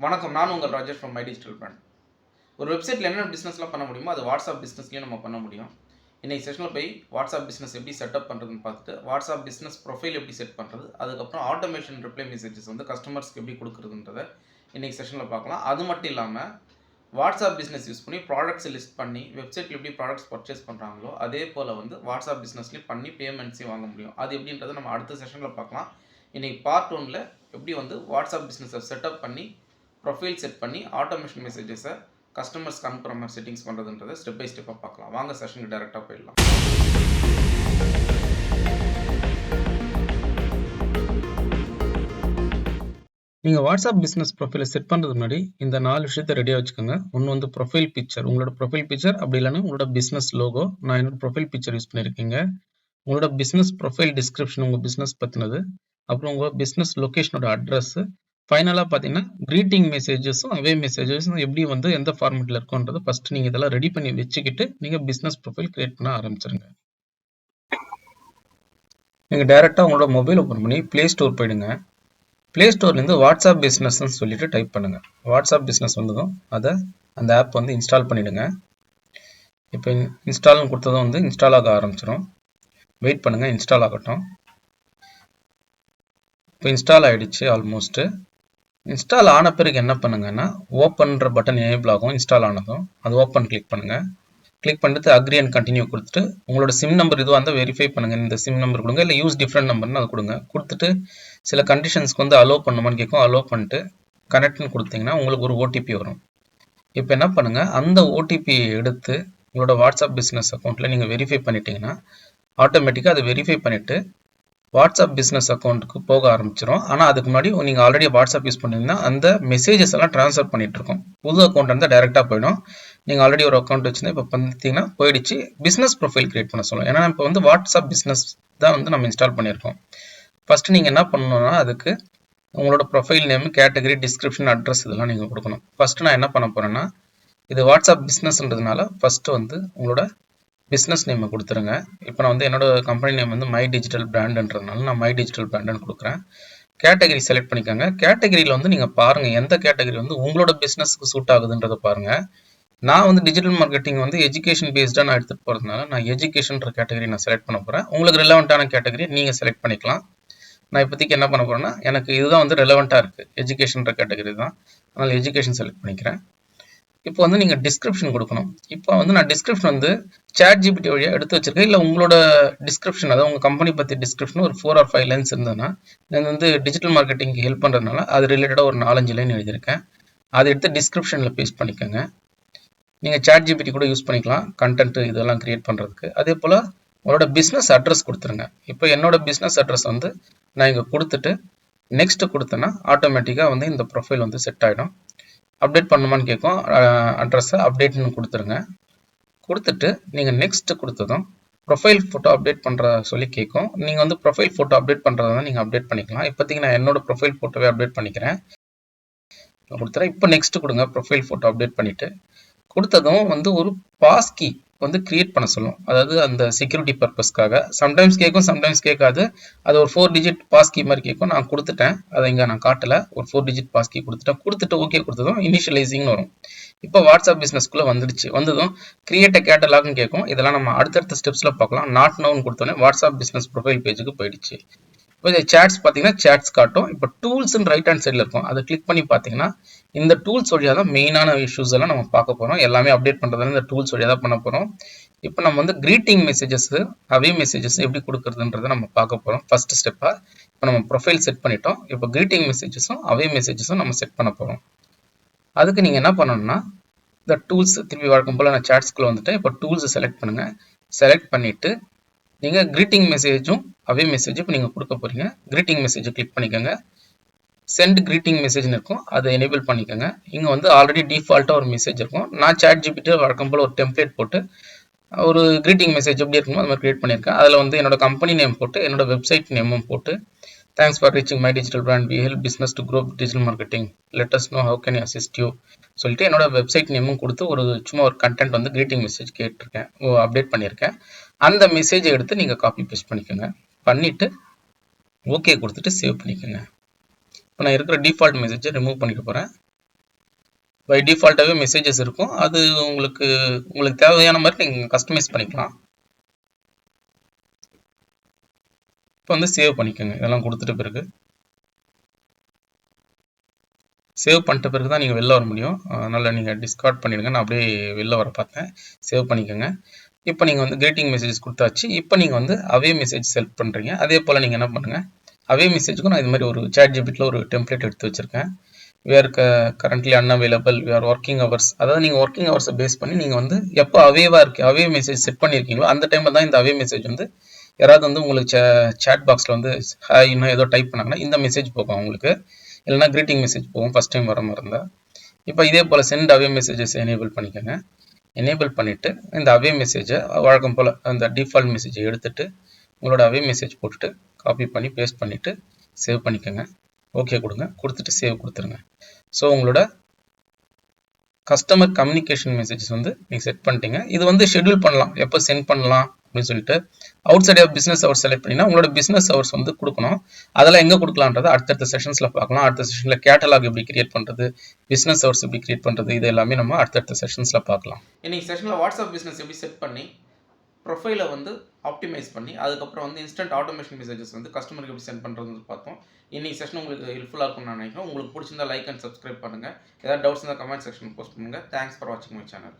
வணக்கம், நான் உங்கள் Rajesh from my digital brand. ஒரு வெப்சைட்டில் என்ன பிஸ்னஸ்லாம் பண்ண முடியுமோ அது வாட்ஸ்அப் பிஸ்னஸ்லேயும் நம்ம பண்ண முடியும். இன்றைக்கி செஷனில் போய் வாட்ஸ்அப் பிஸ்னஸ் எப்படி செட்டப் பண்ணுறதுன்னு பார்த்துட்டு வாட்ஸ்அப் பிஸ்னஸ் ப்ரொஃபைல் எப்படி செட் பண்ணுறது, அதுக்கப்புறம் ஆட்டோமேஷன் ரிப்ளை மெசேஜஸ் வந்து கஸ்டமர்ஸ்க்கு எப்படி கொடுக்குறதுன்றதை இன்றைக்கி செஷனில் பார்க்கலாம். அது மட்டும் இல்லாமல் வாட்ஸ்அப் பிஸ்னஸ் யூஸ் பண்ணி ப்ராடக்ட்ஸ் லிஸ்ட் பண்ணி வெப்சைட்டில் எப்படி ப்ராடக்ட்ஸ் பர்ச்சேஸ் பண்ணுறாங்களோ அதே போல் வந்து வாட்ஸ்அப் பிஸ்னஸ்லேயும் பண்ணி பேமெண்ட்ஸையும் வாங்க முடியும். அது எப்படின்றத நம்ம அடுத்த செஷனில் பார்க்கலாம். இன்றைக்கி பார்ட் 1ல் எப்படி வந்து வாட்ஸ்அப் பிஸ்னஸை செட்டப் பண்ணி ப்ரொஃபைல் செட் பண்ணி ஆட்டோமேஷன் மெசேஜஸை கஸ்டமர்ஸ்க்கு அனுப்புகிற மாதிரி செட்டிங்ஸ் பண்ணுறதுன்றதை ஸ்டெப் பை ஸ்டெப்பாக பார்க்கலாம். வாங்க செஷனுக்கு டேரெக்டாக போயிடலாம். நீங்கள் வாட்ஸ்அப் பிஸ்னஸ் ப்ரொஃபைலை செட் பண்ணுறது முன்னாடி இந்த 4 விஷயத்தை ரெடியாக வச்சுக்கோங்க. ஒன்று வந்து ப்ரொஃபைல் பிக்சர், உங்களோட ப்ரொஃபைல் பிக்சர், அப்படி இல்லைன்னா உங்களோட பிஸ்னஸ் லோகோ. நான் என்னோட ப்ரொஃபைல் பிக்சர் யூஸ் பண்ணியிருக்கீங்க. உங்களோட பிஸ்னஸ் ப்ரொஃபைல் டிஸ்கிரிப்ஷன், உங்கள் பிஸ்னஸ் பற்றினது, அப்புறம் உங்கள் பிஸ்னஸ் லொக்கேஷனோட அட்ரஸ்ஸு, ஃபைனலாக பார்த்தீங்கன்னா க்ரீட்டிங் மெசேஜஸும் அவே மெசேஜஸும் எப்படி வந்து எந்த ஃபார்மேட்டில் இருக்குன்றது ஃபஸ்ட்டு நீங்கள் இதெல்லாம் ரெடி பண்ணி வச்சுக்கிட்டு நீங்கள் பிஸ்னஸ் ப்ரொஃபைல் க்ரியேட் பண்ண ஆரம்பிச்சிருங்க. நீங்கள் டேரெக்டாக உங்களோட மொபைல் ஓப்பன் பண்ணி ப்ளே ஸ்டோர் போயிடுங்க. ப்ளே ஸ்டோர்லேருந்து வாட்ஸ்அப் பிஸ்னஸ்ன்னு சொல்லிட்டு டைப் பண்ணுங்கள். வாட்ஸ்அப் பிஸ்னஸ் வந்ததும் அந்த ஆப் வந்து இன்ஸ்டால் பண்ணிவிடுங்க. இப்போ இன்ஸ்டால்னு கொடுத்ததும் வந்து இன்ஸ்டால் ஆக ஆரம்பிச்சிடும். வெயிட் பண்ணுங்கள், இன்ஸ்டால் ஆகட்டும். இப்போ இன்ஸ்டால் ஆகிடுச்சு. ஆல்மோஸ்ட்டு இன்ஸ்டால் ஆன பிறகு என்ன பண்ணுங்கன்னா ஓப்பன்ற பட்டன் எனேபிள் ஆகும். இன்ஸ்டால் ஆனதும் அது ஓப்பன் கிளிக் பண்ணுங்கள். கிளிக் பண்ணிட்டு அக்ரி அண்ட் கண்டினியூ கொடுத்துட்டு உங்களோட சிம் நம்பர் இதுவாக இருந்தால் வெரிஃபை பண்ணுங்கள். இந்த சிம் நம்பர் கொடுங்க, இல்லை யூஸ் டிஃப்ரெண்ட் நம்பர்னு அது கொடுங்க. கொடுத்துட்டு சில கண்டிஷன்ஸ்க்கு வந்து அலோவ் பண்ணுமான்னு கேட்கும். அலோவ் பண்ணிட்டு கனெக்ட்னு கொடுத்தீங்கன்னா உங்களுக்கு ஒரு ஓடிபி வரும். இப்போ என்ன பண்ணுங்கள், அந்த ஓடிபியை எடுத்து உங்களோட வாட்ஸ்அப் பிஸ்னஸ் அக்கௌண்ட்டில் நீங்கள் வெரிஃபை பண்ணிட்டீங்கன்னா ஆட்டோமேட்டிக்காக அதை வெரிஃபை பண்ணிவிட்டு வாட்ஸ்அப் பிஸ்னஸ் அக்கௌண்ட்டுக்கு போக ஆரம்பிச்சிடும். ஆனால் அதுக்கு முன்னாடி நீங்கள் ஆல்ரெடி வாட்ஸ்அப் யூஸ் பண்ணிங்கன்னா அந்த மெசேஜஸ் எல்லாம் ட்ரான்ஸ்ஃபர் பண்ணிட்டு இருக்கோம். புது அக்கௌண்ட் இருந்தால் டேரெக்டாக போயிடும். நீங்கள் ஆல்ரெடி ஒரு அக்கௌண்ட் வச்சுருந்தா இப்போ பார்த்தீங்கன்னா போயிடுச்சு. பிஸ்னஸ் ப்ரொஃபைல் கிரியேட் பண்ண சொல்லுவோம். ஏன்னா இப்போ வந்து வாட்ஸ்அப் பிஸ்னஸ் தான் வந்து நம்ம இன்ஸ்டால் பண்ணியிருக்கோம். ஃபஸ்ட்டு நீங்கள் என்ன பண்ணணும்னா அதுக்கு உங்களோட profile name, category, description, address இதெல்லாம் நீங்கள் கொடுக்கணும். ஃபஸ்ட்டு நான் என்ன பண்ண போகிறேன்னா இது வாட்ஸ்அப் பிஸ்னஸ்ன்றதுனால ஃபஸ்ட்டு வந்து உங்களோட பிஸ்னஸ் நேமை கொடுத்துருங்க. இப்போ நான் வந்து என்னோட கம்பெனி நேம் வந்து மை டிஜிட்டல் பிராண்டுன்றதுனால நான் மை டிஜிட்டல் பிராண்டுன்னு கொடுக்குறேன். கேட்டகரி செலக்ட் பண்ணிக்கோங்க. கேட்டகரியில் வந்து நீங்கள் பாருங்கள் எந்த கேட்டகரி வந்து உங்களோட பிஸ்னஸ்க்கு சூட் ஆகுதுன்றதை பாருங்கள். நான் வந்து டிஜிட்டல் மார்க்கெட்டிங் வந்து எஜுகேஷன் பேஸ்டாக நான் எடுத்துகிட்டு போகிறதுனால நான் எஜுகேஷன்ற கேட்டகரி நான் செலக்ட் பண்ண போகிறேன். உங்களுக்கு ரெலவெண்ட்டான கேட்டகரி நீங்கள் செலக்ட் பண்ணிக்கலாம். நான் இப்போதைக்கு என்ன பண்ண போகிறேன்னா எனக்கு இதுதான் வந்து ரெலவெண்ட்டாக இருக்குது, எஜுகேஷன்ற கேட்டகரி தான். அதனால் எஜுகேஷன் செலக்ட் பண்ணிக்கிறேன். இப்போ வந்து நீங்கள் டிஸ்கிரிப்ஷன் கொடுக்கணும். இப்போ வந்து நான் டிஸ்கிரிப்ஷன் வந்து ChatGPT வழியாக எடுத்து வச்சிருக்கேன். இல்லை உங்களோட டிஸ்கிரிப்ஷன், அதாவது உங்கள் கம்பெனி பற்றி டிஸ்கிரிப்ஷன் ஒரு 4 or 5 லைன்ஸ் இருந்ததுன்னா நான் வந்து டிஜிட்டல் மார்க்கெட்டிங்க்கு ஹெல்ப் பண்ணுறதுனால அது ரிலேட்டடாக ஒரு 4-5 லைன் எழுதியிருக்கேன். அதை எடுத்து டிஸ்கிரிப்ஷனில் பேஸ்ட் பண்ணிக்கோங்க. நீங்கள் ChatGPT கூட யூஸ் பண்ணிக்கலாம் கண்டென்ட் இதெல்லாம் க்ரியேட் பண்ணுறதுக்கு. அதே போல் உங்களோட பிஸ்னஸ் அட்ரஸ் கொடுத்துருங்க. இப்போ என்னோட பிஸ்னஸ் அட்ரஸ் வந்து நான் இங்கே கொடுத்துட்டு நெக்ஸ்ட் கொடுத்தேன்னா ஆட்டோமேட்டிக்காக வந்து இந்த ப்ரொஃபைல் வந்து செட் ஆகிடும். அப்டேட் பண்ணுமான்னு கேட்கும். அட்ரஸை அப்டேட்னு கொடுத்துருங்க. கொடுத்துட்டு நீங்கள் நெக்ஸ்ட் கொடுத்ததும் ப்ரொஃபைல் ஃபோட்டோ அப்டேட் பண்ணுற சொல்லி கேட்கும். நீங்கள் வந்து ப்ரொஃபைல் ஃபோட்டோ அப்டேட் பண்ணுறதா நீங்கள் அப்டேட் பண்ணிக்கலாம். இப்போதைக்கு நான் என்னோட ப்ரொஃபைல் ஃபோட்டோவே அப்டேட் பண்ணிக்கிறேன். கொடுத்துறேன். இப்போ நெக்ஸ்ட் கொடுங்க. ப்ரொஃபைல் ஃபோட்டோ அப்டேட் பண்ணிவிட்டு கொடுத்ததும் வந்து ஒரு பாஸ்கி வந்து கிரியேட் பண்ண சொல்லும். அதாவது அந்த செக்யூரிட்டி பர்பஸ்க்காக சம்டைம்ஸ் கேட்கும், சம்டைம்ஸ் கேட்காது. அது ஒரு 4 டிஜிட் பாஸ்கி மாதிரி கேட்கும். நான் கொடுத்துட்டேன், அதை இங்கே நான் காட்டலை. ஒரு 4 டிஜிட் பாஸ்கி கொடுத்துட்டு ஓகே கொடுத்ததும் இனிஷியலைசிங்னு வரும். இப்போ வாட்ஸ்அப் பிஸ்னஸ்க்குள்ளே வந்துடுச்சு. வந்ததும் கிரியேட் அ கேட்டலாக்னு கேட்கும். இதெல்லாம் நம்ம அடுத்தடுத்த ஸ்டெப்ஸில் பார்க்கலாம். நாட் நவுன்னு கொடுத்தோன்னே வாட்ஸ்அப் பிஸ்னஸ் ப்ரொஃபைல் பேஜுக்கு போயிடுச்சு. இப்போ இந்த சேட்ஸ் பார்த்தீங்கன்னா சேட்ஸ் காட்டும். இப்போ டூல்ஸ்ன்னு ரைட் ஹேண்ட் சைடில் இருக்கும். அதை கிளிக் பண்ணி பார்த்தீங்கன்னா இந்த டூல்ஸ் வழியாக தான் மெயினான இஷ்யூஸ் எல்லாம் நம்ம பார்க்க போகிறோம். எல்லாமே அப்டேட் பண்ணுறதுல இந்த டூல்ஸ் வழியாக தான் பண்ண போகிறோம். இப்போ நம்ம வந்து க்ரீட்டிங் மெசேஜஸ், அவே மெசேஜஸ் எப்படி கொடுக்குறதுன்றதை நம்ம பார்க்க போகிறோம். ஃபர்ஸ்ட் ஸ்டெப்பாக இப்போ நம்ம ப்ரொஃபைல் செட் பண்ணிட்டோம். இப்போ க்ரீட்டிங் மெசேஜஸும் அவே மெசேஜஸும் நம்ம செட் பண்ண போகிறோம். அதுக்கு நீங்கள் என்ன பண்ணணும்னா இந்த டூல்ஸ் திருப்பி வழக்கம் போல் நான் சாட்ஸ்குள்ளே வந்துட்டேன். இப்போ டூல்ஸை செலக்ட் பண்ணுங்கள். செலக்ட் பண்ணிவிட்டு நீங்கள் க்ரீட்டிங் மெசேஜும் அவே மெசேஜ் இப்போ நீங்கள் கொடுக்க போகிறீங்க. க்ரீட்டிங் மெசேஜை கிளிக் பண்ணிக்கோங்க. சென்ட் க்ரீட்டிங் மெசேஜ்னு இருக்கும், அதை எனேபிள் பண்ணிக்கோங்க. இங்கே வந்து ஆல்ரெடி டிஃபால்ட்டாக ஒரு மெசேஜ் இருக்கும். நான் ChatGPT வழக்கம் போல் ஒரு டெம்ப்ளேட் போட்டு ஒரு க்ரீட்டிங் மெசேஜ் எப்படி இருக்குமோ அது மாதிரி க்ரியேட் பண்ணியிருக்கேன். அதில் வந்து என்னோட கம்பெனி நேம் போட்டு என்னோட வெப்சைட் நேமும் போட்டு thanks for reaching my digital brand, we help business to grow digital marketing, let us know how can you assist you சொல்லிட்டு என்னோட வெப்சைட் நேமும் கொடுத்து ஒரு சும்மா ஒரு கண்டென்ட் வந்து க்ரீட்டிங் மெசேஜ் கேட்டிருக்கேன், அப்டேட் பண்ணியிருக்கேன். அந்த மெசேஜை எடுத்து நீங்கள் காப்பி பேஸ்ட் பண்ணிக்கோங்க. பண்ணிவிட்டு ஓகே கொடுத்துட்டு சேவ் பண்ணிக்கோங்க. இப்போ நான் இருக்கிற டிஃபால்ட் மெசேஜை ரிமூவ் பண்ணிக்க போகிறேன். பை டிஃபால்ட்டாகவே மெசேஜஸ் இருக்கும். அது உங்களுக்கு தேவையான மாதிரி நீங்கள் கஸ்டமைஸ் பண்ணிக்கலாம். இப்போ வந்து சேவ் பண்ணிக்கோங்க. இதெல்லாம் கொடுத்துட்ட பிறகு சேவ் பண்ணிட்ட பிறகு தான் நீங்கள் வெளில வர முடியும். அதனால் நீங்கள் டிஸ்கார்ட் பண்ணிடுங்க. நான் அப்படியே வெளில வர பார்த்தேன். சேவ் பண்ணிக்கோங்க. இப்போ நீங்கள் வந்து கிரீட்டிங் மெசேஜஸ் கொடுத்தாச்சு. இப்போ நீங்கள் வந்து அவே மெசேஜ் செலக்ட் பண்ணுறீங்க. அதே போல் நீங்கள் என்ன பண்ணுங்கள், அவே மெசேஜுக்கும் நான் இது மாதிரி ஒரு ChatGPTல ஒரு டெம்ப்ளேட் எடுத்து வச்சுருக்கேன். we are currently unavailable, we are working hours. அதாவது நீங்கள் ஒர்க்கிங் ஹவர்ஸை பேஸ் பண்ணி நீங்கள் வந்து எப்போ அவேவாக இருக்கு அவே மெசேஜ் செட் பண்ணியிருக்கீங்களோ அந்த டைமில் தான் இந்த அவே மெசேஜ் வந்து யாராவது வந்து உங்களுக்கு சேட் பாக்ஸில் வந்து ஹாய் இன்னும் ஏதோ டைப் பண்ணாங்கன்னா இந்த மெசேஜ் போகும் உங்களுக்கு, இல்லைனா கிரீட்டிங் மெசேஜ் போகும் ஃபஸ்ட் டைம் வர மாதிரி இருந்தால். இப்போ இதே போல் சென்ட் அவே மெசேஜஸ் எனேபிள் பண்ணிக்கோங்க. எனேபிள் பண்ணிவிட்டு இந்த அவே மெசேஜை வழக்கம் போல் அந்த டிஃபால்ட் மெசேஜை எடுத்துகிட்டு உங்களோட அவே மெசேஜ் போட்டுட்டு காப்பி பண்ணி பேஸ்ட் பண்ணிவிட்டு சேவ் பண்ணிக்கோங்க. ஓகே கொடுங்க. கொடுத்துட்டு சேவ் கொடுத்துருங்க. ஸோ உங்களோட கஸ்டமர் கம்யூனிகேஷன் மெசேஜஸ் வந்து நீங்கள் செட் பண்ணிட்டீங்க. இது வந்து ஷெட்யூல் பண்ணலாம், எப்போ சென்ட் பண்ணலாம் அப்படின்னு சொல்லிட்டு. Outside of business hours select பண்ணிங்கன்னா உங்களோட பிஸ்னஸ் ஹவர்ஸ் வந்து கொடுக்கணும். அதெல்லாம் எங்கே கொடுக்கலான்றதை அடுத்தடுத்த செஷன்ஸில் பார்க்கலாம். அடுத்த செஷனில் கேட்டலாக் எப்படி கிரியேட் பண்ணுறது, பிஸ்னஸ் ஹவர்ஸ் எப்படி கிரியேட் பண்ணுறது, இது எல்லாமே நம்ம அடுத்தடுத்த செஷன்ஸில் பார்க்கலாம். இன்னைக்கு செஷனில் வாட்ஸ்அப் பிஸ்னஸ் எப்படி செட் பண்ணி ப்ரொஃபைலை வந்து ஆப்டிமைஸ் பண்ணி அதுக்கப்புறம் வந்து இன்ஸ்டன்ட் ஆட்டோமேஷன் மெசேஜஸ் வந்து கஸ்டமருக்கு எப்படி சென்ட் பண்ணுறதுன்னு பார்த்தோம். இன்னைக்கு செஷன் உங்களுக்கு ஹெல்ப்ஃபுல்லாக இருக்கும்னு நான் நினைக்கிறேன். உங்களுக்கு பிடிச்சிருந்தா லைக் அண்ட் சப்ஸ்கிரைப் பண்ணுங்கள். ஏதாவது டவுட்ஸ் இருந்தால் கமெண்ட் செக்ஷன் போஸ்ட் பண்ணுங்கள். தேங்க்ஸ் ஃபார் வாட்சிங் மை சேனல்.